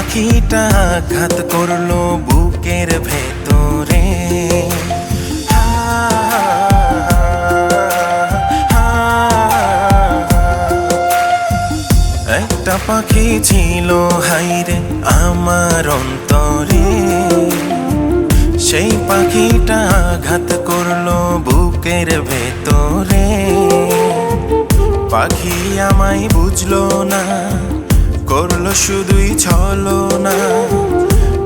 পাখিটা আঘাত করলো বুকের ভেতরে। একটা পাখি ছিল হাইরে আমার অন্তরে, সেই পাখিটা আঘাত করলো বুকের ভেতরে। পাখি আমায় বুঝলো না, করলো শুধুই ছলনা।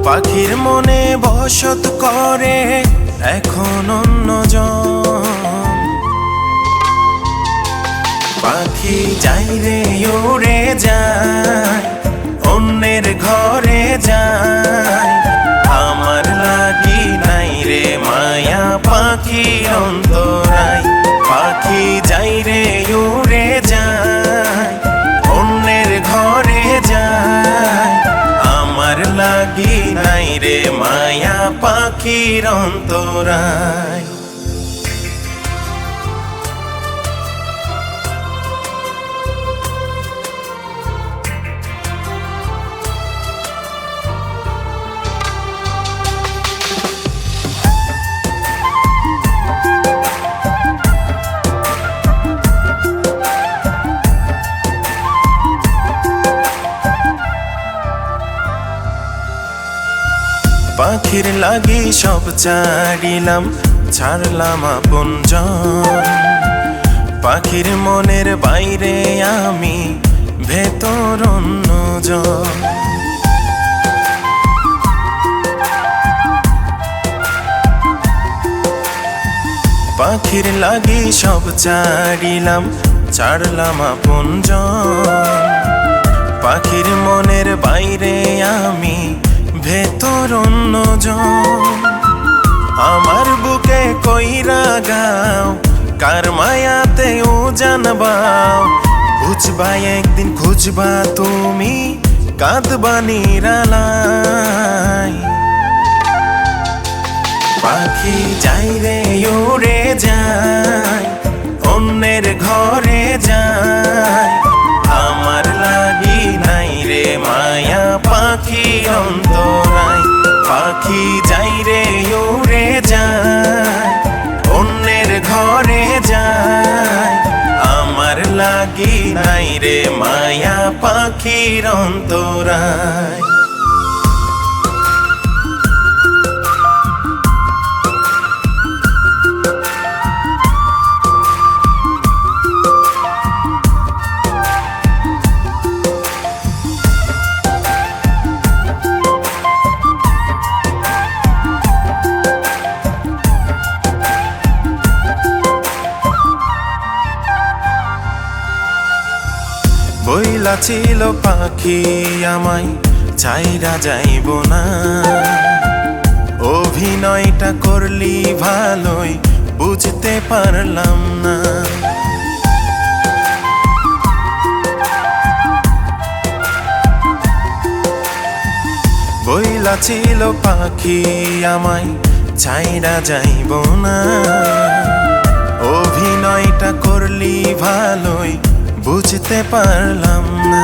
পাখির মনে বসত করে এখন অন্যজন। পাখি যাই রে উড়ে যায়, অন্যের ঘরে যায়। আমার লাগি নাই রে মায়া পাখির অন্তরায়। পাখি যাই রে উড়ে যায়, অন্যের ঘরে যায়। আমার লাগি নাই রে মায়া পাখির অন্তরায়। পাখির লাগি সব ছাড়িলাম, ছাড়লাম আপনজন। পাখির মনের বাইরে আমি, ভেতর অন্যজন। পাখির লাগি সব ছাড়িলাম, ছাড়লাম আপনজন। পাখির মনের বাইরে আমি, ভেতর অন্যজন। আমার বুকে কইরা গাও, কার মায়াতে ও জানবাও। বুঝবা একদিন খুঁজবা তুমি, কাঁদবা নিরালায়। পাখি যাই রে উড়ে যায়, অন্যের ঘরে যায়। আমার লাগি নাই রে মায়া পাখির অন্তরায়। পাখি যাই রে উড়ে যায়, অন্যের ঘরে যায়। আমার লাগি নাই রে মায়া পাখির অন্তরায়। বইলা ছিল পাখি আমায় চাইরা যাইব না। অভিনয়টা করলি ভালোই, বুঝতে পারলাম না। বইলা ছিল পাখি আমায় চাইরা যাইব না। অভিনয়টা করলি ভালোই, বুঝতে পারলাম না।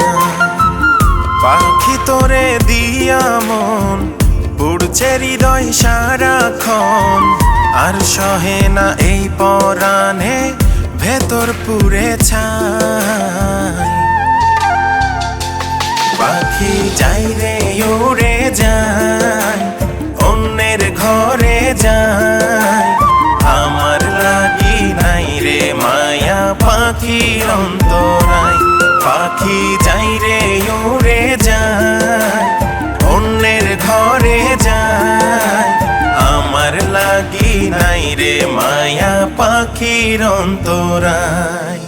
পাখি তোরে দিয়া মন পুড়ছে হৃদয় সারাক্ষণ। আর সহে না এই পরাণে, ভেতর পুড়ে ছাই। পাখি যাই রে উড়ে যায়, অন্যের ঘরে যায়। আমার লাগি নাই রে মায়া পাখির অন্তরায়। পাখি যাই রে উড়ে যায়, অন্যের ঘরে যায়। আমার লাগি নাই রে মায়া পাখির অন্তরায়।